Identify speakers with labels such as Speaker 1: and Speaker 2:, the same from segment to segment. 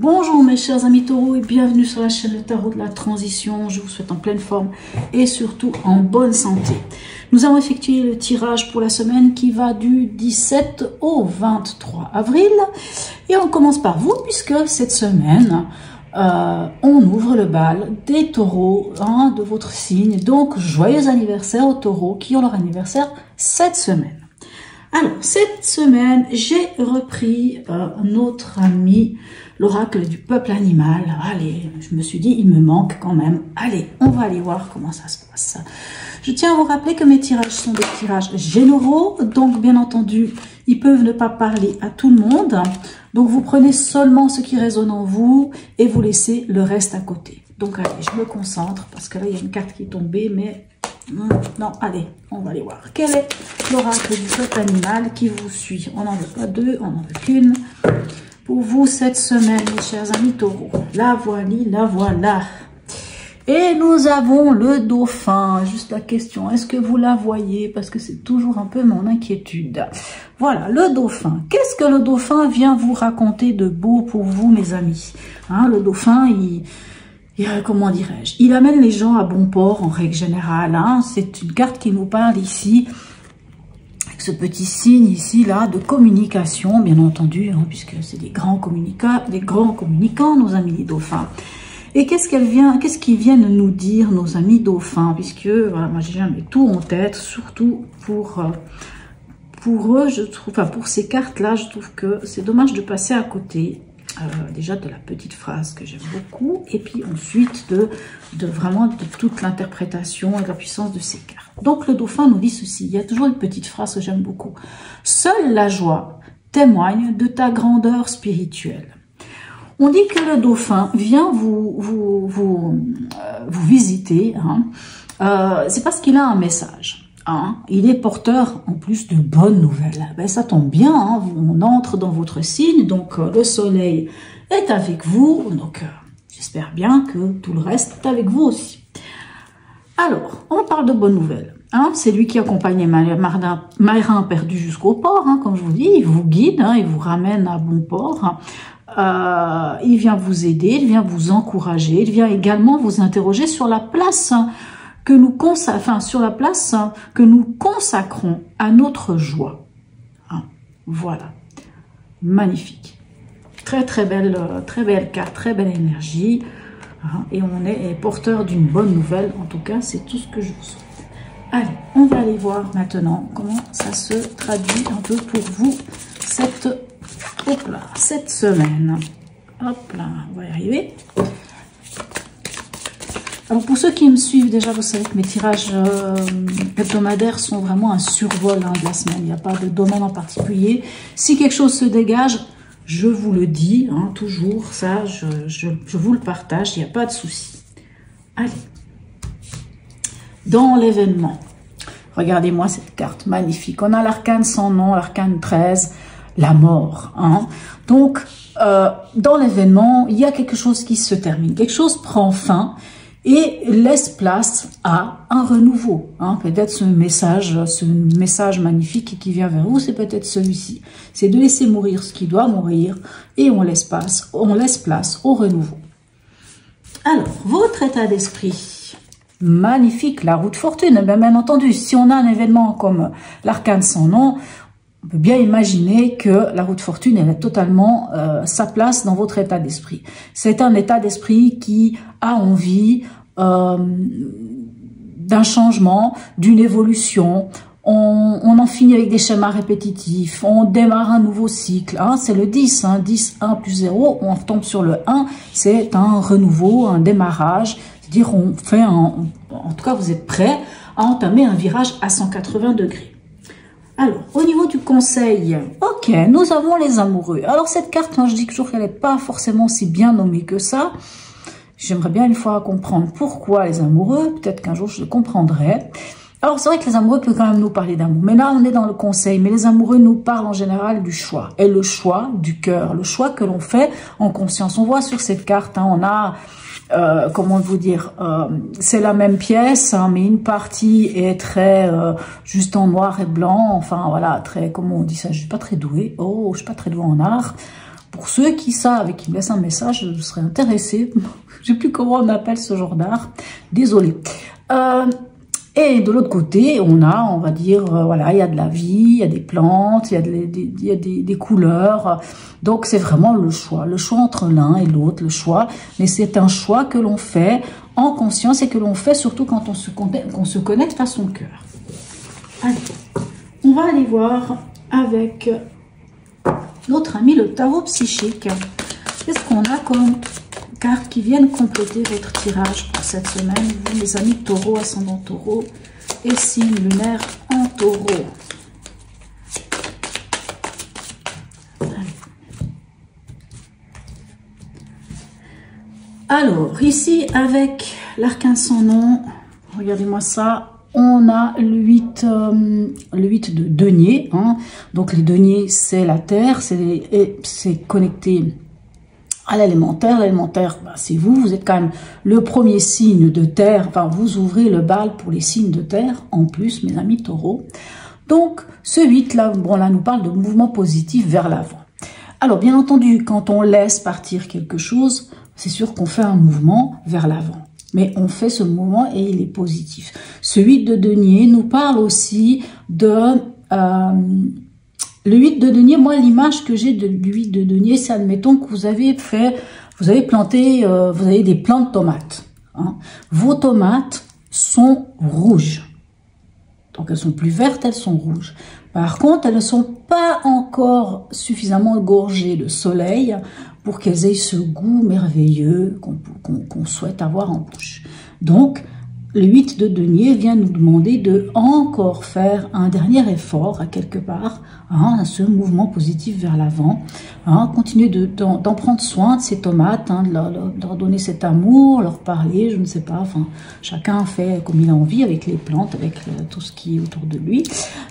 Speaker 1: Bonjour mes chers amis taureaux et bienvenue sur la chaîne Le Tarot de la Transition. Je vous souhaite en pleine forme et surtout en bonne santé. Nous avons effectué le tirage pour la semaine qui va du 17 au 23 avril. Et on commence par vous puisque cette semaine, on ouvre le bal des taureaux de votre signe. Donc, joyeux anniversaire aux taureaux qui ont leur anniversaire cette semaine. Alors, cette semaine, j'ai repris notre ami, l'oracle du peuple animal. Allez, je me suis dit, il me manque quand même. Allez, on va aller voir comment ça se passe. Je tiens à vous rappeler que mes tirages sont des tirages généraux. Donc, bien entendu, ils peuvent ne pas parler à tout le monde. Donc, vous prenez seulement ce qui résonne en vous et vous laissez le reste à côté. Donc, allez, je me concentre parce que là, il y a une carte qui est tombée, mais... non, allez, on va aller voir. Quel est l'oracle du peuple animal qui vous suit? On n'en veut pas deux, on n'en veut qu'une. Pour vous, cette semaine, mes chers amis taureaux. La voilà. Et nous avons le dauphin. Juste la question, est-ce que vous la voyez? Parce que c'est toujours un peu mon inquiétude. Voilà, le dauphin. Qu'est-ce que le dauphin vient vous raconter de beau pour vous, mes amis? Le dauphin, comment dirais-je, il amène les gens à bon port en règle générale. C'est une carte qui nous parle ici, avec ce petit signe ici là de communication, bien entendu, puisque c'est des grands communicants, nos amis les dauphins. Et qu'est-ce qu'ils viennent nous dire, nos amis dauphins, puisque voilà, moi j'ai jamais tout en tête, surtout pour eux, je trouve, enfin pour ces cartes là, je trouve que c'est dommage de passer à côté. Déjà de la petite phrase que j'aime beaucoup et puis ensuite vraiment de toute l'interprétation et de la puissance de ces cartes. Donc le dauphin nous dit ceci, il y a toujours une petite phrase que j'aime beaucoup. Seule la joie témoigne de ta grandeur spirituelle. On dit que le dauphin vient vous visiter, c'est parce qu'il a un message. Il est porteur en plus de bonnes nouvelles. Ben, ça tombe bien, on entre dans votre signe, donc le soleil est avec vous, donc j'espère bien que tout le reste est avec vous aussi. Alors, on parle de bonnes nouvelles. C'est lui qui accompagne les marins perdus jusqu'au port, comme je vous dis, il vous guide, il vous ramène à bon port. Il vient vous aider, il vient vous encourager, il vient également vous interroger sur la place que nous consacrons à notre joie. Voilà. Magnifique. Très belle carte, très belle énergie. Et on est porteur d'une bonne nouvelle. En tout cas, c'est tout ce que je vous souhaite. Allez, on va aller voir maintenant comment ça se traduit un peu pour vous cette semaine. Hop là, on va y arriver. Alors pour ceux qui me suivent déjà, vous savez que mes tirages hebdomadaires sont vraiment un survol de la semaine. Il n'y a pas de domaine en particulier. Si quelque chose se dégage, je vous le dis, toujours, ça, je vous le partage, il n'y a pas de souci. Allez, dans l'événement, regardez-moi cette carte magnifique. On a l'arcane sans nom, l'arcane 13, la mort. Donc, dans l'événement, il y a quelque chose qui se termine, quelque chose prend fin, et laisse place à un renouveau. Peut-être ce message magnifique qui vient vers vous, c'est peut-être celui-ci. C'est de laisser mourir ce qui doit mourir et on laisse place au renouveau. Alors, votre état d'esprit, magnifique, la roue de fortune. Bien entendu, si on a un événement comme l'arcane sans nom, on peut bien imaginer que la roue de fortune, elle a totalement sa place dans votre état d'esprit. C'est un état d'esprit qui a envie d'un changement, d'une évolution. On en finit avec des schémas répétitifs. On démarre un nouveau cycle. C'est le 10. 10, 1 plus 0. On tombe sur le 1. C'est un renouveau, un démarrage. C'est-à-dire, on fait en tout cas, vous êtes prêt à entamer un virage à 180 degrés. Alors, au niveau du conseil, ok, nous avons les amoureux. Alors, cette carte, je dis toujours qu'elle n'est pas forcément si bien nommée que ça. J'aimerais bien une fois comprendre pourquoi les amoureux. Peut-être qu'un jour, je le comprendrai. Alors, c'est vrai que les amoureux peuvent quand même nous parler d'amour. Mais là, on est dans le conseil. Mais les amoureux nous parlent en général du choix. Et le choix du cœur. Le choix que l'on fait en conscience. On voit sur cette carte, on a... comment vous dire, c'est la même pièce, mais une partie est très juste en noir et blanc, enfin voilà, très, comment on dit ça, je suis pas très douée, je suis pas très douée en art, Pour ceux qui savent et qui me laissent un message, je serais intéressée. Je sais plus comment on appelle ce genre d'art. Désolée. Et de l'autre côté, on va dire, voilà, il y a de la vie, il y a des plantes, il y a des couleurs. Donc, c'est vraiment le choix entre l'un et l'autre, le choix. Mais c'est un choix que l'on fait en conscience et que l'on fait surtout quand on se connecte à son cœur. Allez, on va aller voir avec notre ami le tarot psychique. Qu'est-ce qu'on a comme cartes qui viennent compléter votre tirage pour cette semaine, vous les amis taureau, ascendant taureau et signe lunaire en taureau. Alors, ici, avec l'arcane sans nom, regardez-moi ça, on a le 8 de denier. Hein. Donc, les deniers, c'est la terre, c'est connecté à l'élémentaire. L'élémentaire, bah, c'est vous. Vous êtes quand même le premier signe de terre. Enfin, vous ouvrez le bal pour les signes de terre, en plus, mes amis taureaux. Donc, ce 8, là, bon, là, nous parle de mouvement positif vers l'avant. Alors, bien entendu, quand on laisse partir quelque chose, c'est sûr qu'on fait un mouvement vers l'avant. Mais on fait ce mouvement et il est positif. Ce 8 de denier nous parle aussi de... le 8 de denier, moi, l'image que j'ai du 8 de denier, c'est, admettons que vous avez planté, vous avez des plants de tomates. Hein. Vos tomates sont rouges. Donc, elles sont plus vertes, elles sont rouges. Par contre, elles ne sont pas encore suffisamment gorgées de soleil pour qu'elles aient ce goût merveilleux qu'on souhaite avoir en bouche. Donc, le 8 de denier vient nous demander de encore faire un dernier effort à quelque part, hein, ce mouvement positif vers l'avant, hein, continuer d'en prendre soin de ces tomates, hein, de leur donner cet amour, leur parler, je ne sais pas, enfin, chacun fait comme il a envie avec les plantes, avec tout ce qui est autour de lui.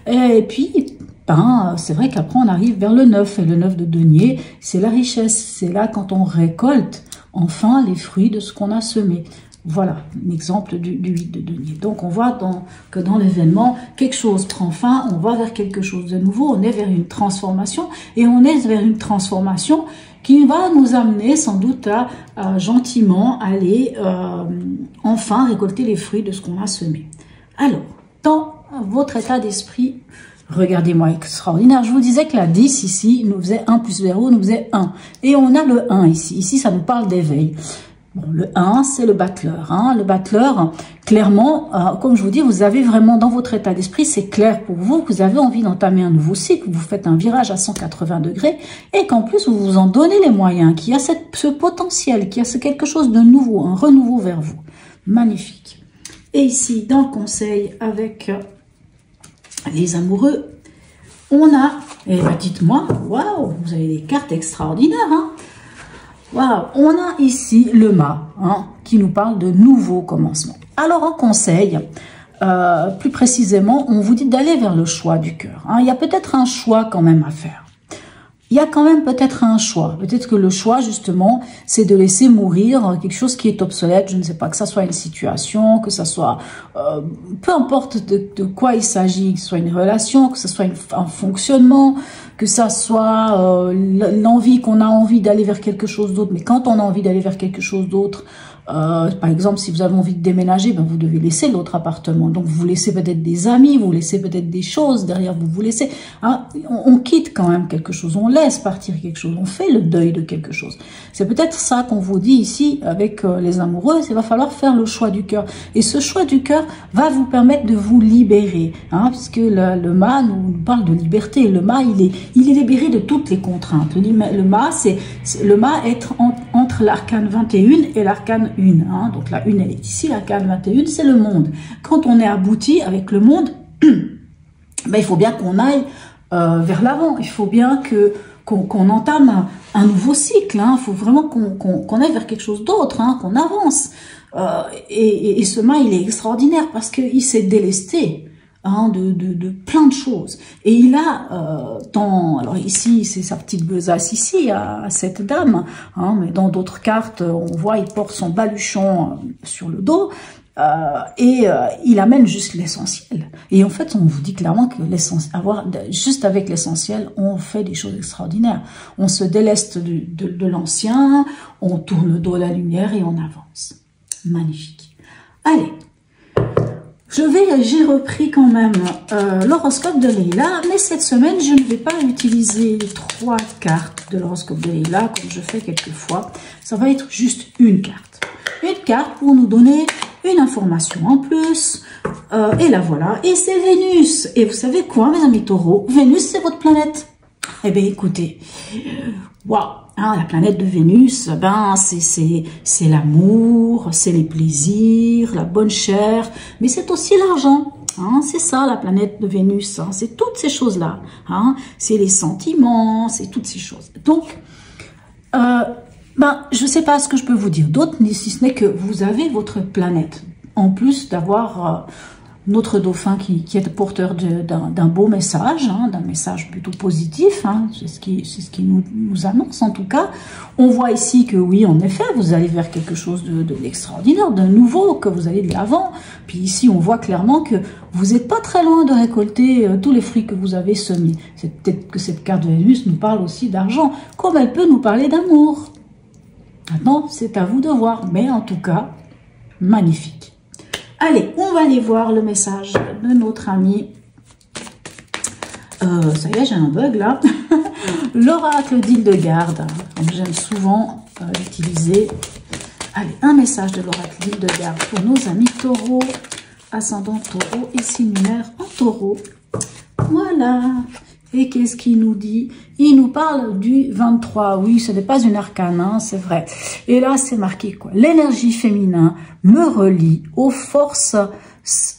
Speaker 1: Et puis, ben, c'est vrai qu'après on arrive vers le 9, et le 9 de denier, c'est la richesse, c'est là quand on récolte enfin les fruits de ce qu'on a semé. Voilà, un exemple du 8 de denier. Donc, on voit que dans l'événement, quelque chose prend fin, on va vers quelque chose de nouveau, on est vers une transformation, et on est vers une transformation qui va nous amener sans doute à gentiment aller enfin récolter les fruits de ce qu'on a semé. Alors, dans votre état d'esprit, regardez-moi, extraordinaire. Je vous disais que la 10 ici nous faisait 1 plus 0, nous faisait 1. Et on a le 1 ici. Ici, ça nous parle d'éveil. Bon, le 1, c'est le battleur. Hein. Le battleur, clairement, comme je vous dis, vous avez vraiment dans votre état d'esprit, c'est clair pour vous que vous avez envie d'entamer un nouveau cycle, vous faites un virage à 180 degrés et qu'en plus, vous vous en donnez les moyens, qu'il y a ce potentiel, qu'il y a quelque chose de nouveau, un renouveau vers vous. Magnifique. Et ici, dans le conseil avec les amoureux, on a, et bah dites-moi, waouh, vous avez des cartes extraordinaires, hein. Waouh, on a ici le mât, hein, qui nous parle de nouveaux commencements. Alors, en conseil, plus précisément, on vous dit d'aller vers le choix du cœur. Hein. Il y a peut-être un choix quand même à faire. Il y a quand même peut-être un choix. Peut-être que le choix, justement, c'est de laisser mourir quelque chose qui est obsolète. Je ne sais pas, que ça soit une situation, que ça soit... peu importe de quoi il s'agit, que ce soit une relation, que ce soit un fonctionnement, que ça soit l'envie qu'on a envie d'aller vers quelque chose d'autre. Mais quand on a envie d'aller vers quelque chose d'autre, par exemple, si vous avez envie de déménager, ben vous devez laisser l'autre appartement. Donc, vous laissez peut-être des amis, vous laissez peut-être des choses derrière vous. Vous laissez, hein, on quitte quand même quelque chose, on laisse partir quelque chose, on fait le deuil de quelque chose. C'est peut-être ça qu'on vous dit ici avec les amoureux. Il va falloir faire le choix du cœur. Et ce choix du cœur va vous permettre de vous libérer, hein, puisque le mât nous parle de liberté. Le mât, il est libéré de toutes les contraintes. Le mât, c'est le mât être entre l'arcane 21 et l'arcane 1. Hein. Donc la 1, elle est ici, l'arcane 21, c'est le monde. Quand on est abouti avec le monde, ben, il faut bien qu'on aille vers l'avant. Il faut bien qu'on entame un nouveau cycle. Hein. Il faut vraiment qu'on aille vers quelque chose d'autre, hein, qu'on avance. Et ce mât, il est extraordinaire parce qu'il s'est délesté. Hein, de plein de choses. Et il a, alors ici, c'est sa petite besace ici, à cette dame, hein, mais dans d'autres cartes, on voit, il porte son baluchon sur le dos, il amène juste l'essentiel. Et en fait, on vous dit clairement que juste avec l'essentiel, on fait des choses extraordinaires. On se déleste de l'ancien, on tourne le dos à la lumière et on avance. Magnifique. Allez. J'ai repris quand même l'horoscope de Leïla, mais cette semaine, je ne vais pas utiliser les 3 cartes de l'horoscope de Leïla, comme je fais quelquefois. Ça va être juste une carte. Une carte pour nous donner une information en plus. Et la voilà. Et c'est Vénus. Et vous savez quoi, mes amis taureaux? Vénus, c'est votre planète. Eh bien, écoutez, waouh! Hein, la planète de Vénus, ben c'est l'amour, c'est les plaisirs, la bonne chair, mais c'est aussi l'argent. Hein, c'est ça la planète de Vénus, hein, c'est toutes ces choses-là. Hein, c'est les sentiments, c'est toutes ces choses. Donc, je ne sais pas ce que je peux vous dire d'autre, si ce n'est que vous avez votre planète, en plus d'avoir notre dauphin qui est porteur d'un beau message, hein, d'un message plutôt positif, hein, c'est ce qui nous annonce en tout cas. On voit ici que oui, en effet, vous allez vers quelque chose d'extraordinaire, de nouveau, que vous allez de l'avant. Puis ici, on voit clairement que vous n'êtes pas très loin de récolter tous les fruits que vous avez semés. C'est peut-être que cette carte de Vénus nous parle aussi d'argent, comme elle peut nous parler d'amour. Maintenant, c'est à vous de voir, mais en tout cas, magnifique. Allez, on va aller voir le message de notre ami. Ça y est, j'ai un bug là. L'oracle d'Hildegarde, comme j'aime souvent l'utiliser. Allez, un message de l'oracle d'Hildegarde pour nos amis taureaux, ascendant taureau et signe lunaire en taureau. Voilà. Et qu'est-ce qu'il nous dit? Il nous parle du 23. Oui, ce n'est pas une arcane, hein, c'est vrai. Et là, c'est marqué quoi? L'énergie féminin me relie aux forces...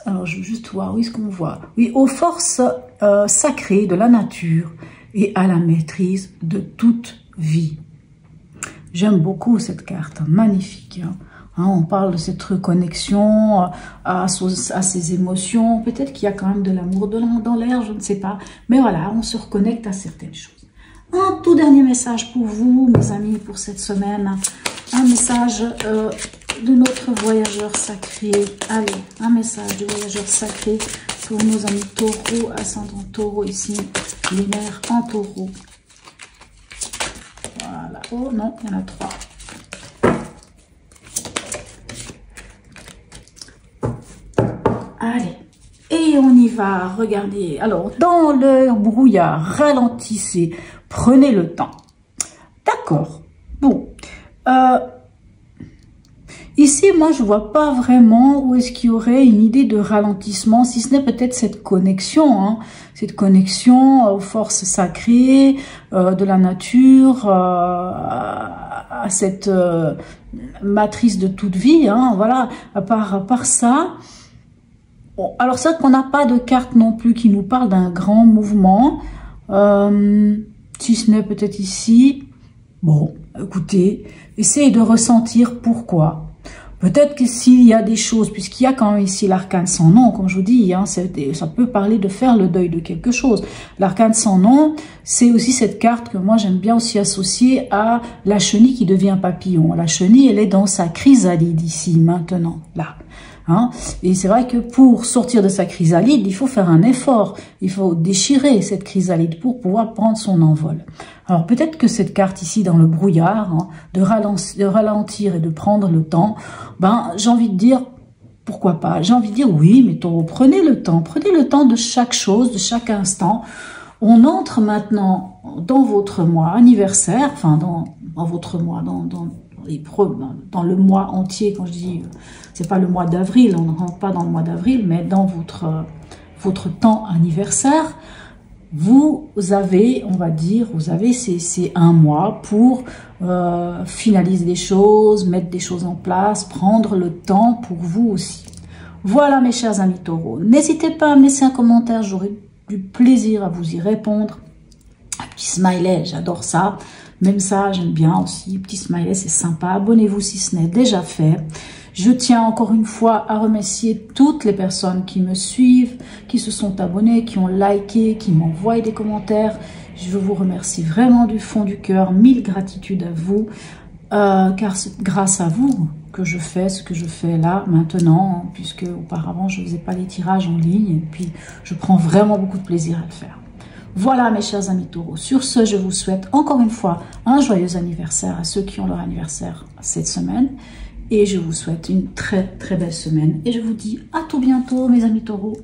Speaker 1: Alors, je veux juste voir, où est-ce qu'on voit? Oui, aux forces sacrées de la nature et à la maîtrise de toute vie. J'aime beaucoup cette carte, magnifique. Hein. Hein, on parle de cette reconnexion à ses émotions. Peut-être qu'il y a quand même de l'amour dans l'air, je ne sais pas. Mais voilà, on se reconnecte à certaines choses. Un tout dernier message pour vous, mes amis, pour cette semaine. Un message de notre voyageur sacré. Allez, un message du voyageur sacré pour nos amis taureaux, ascendant taureau ici, lunaire en taureau. Voilà. Oh non, il y en a 3. Allez, et on y va, regardez. Alors, dans le brouillard, ralentissez, prenez le temps. D'accord, bon. Ici, moi, je vois pas vraiment où est-ce qu'il y aurait une idée de ralentissement, si ce n'est peut-être cette connexion, hein, cette connexion aux forces sacrées de la nature, à cette matrice de toute vie, hein, voilà, à part ça... Bon, alors c'est vrai qu'on n'a pas de carte non plus qui nous parle d'un grand mouvement, si ce n'est peut-être ici. Bon, écoutez, essayez de ressentir pourquoi. Peut-être que s'il y a des choses, puisqu'il y a quand même ici l'arcane sans nom, comme je vous dis, hein, ça peut parler de faire le deuil de quelque chose. L'arcane sans nom, c'est aussi cette carte que moi j'aime bien aussi associer à la chenille qui devient papillon. La chenille, elle est dans sa chrysalide ici, maintenant, là. Hein? Et c'est vrai que pour sortir de sa chrysalide, il faut faire un effort. Il faut déchirer cette chrysalide pour pouvoir prendre son envol. Alors peut-être que cette carte ici dans le brouillard, hein, de ralentir et de prendre le temps, ben j'ai envie de dire, pourquoi pas? J'ai envie de dire oui, mais prenez le temps de chaque chose, de chaque instant. On entre maintenant dans votre mois anniversaire, enfin dans votre mois, dans le mois entier, quand je dis, c'est pas le mois d'avril, on ne rentre pas dans le mois d'avril, mais dans votre temps anniversaire, vous avez, on va dire, c'est un mois pour finaliser des choses, mettre des choses en place, prendre le temps pour vous aussi. Voilà mes chers amis taureaux, n'hésitez pas à me laisser un commentaire, j'aurai du plaisir à vous y répondre. Un petit smiley, j'adore ça. Même ça, j'aime bien aussi. Petit smiley, c'est sympa. Abonnez-vous si ce n'est déjà fait. Je tiens encore une fois à remercier toutes les personnes qui me suivent, qui se sont abonnées, qui ont liké, qui m'envoient des commentaires. Je vous remercie vraiment du fond du cœur. Mille gratitudes à vous, car c'est grâce à vous que je fais, ce que je fais là, maintenant, puisque auparavant, je ne faisais pas les tirages en ligne, et puis je prends vraiment beaucoup de plaisir à le faire. Voilà mes chers amis taureaux, sur ce, je vous souhaite encore une fois un joyeux anniversaire à ceux qui ont leur anniversaire cette semaine, et je vous souhaite une très très belle semaine, et je vous dis à tout bientôt mes amis taureaux.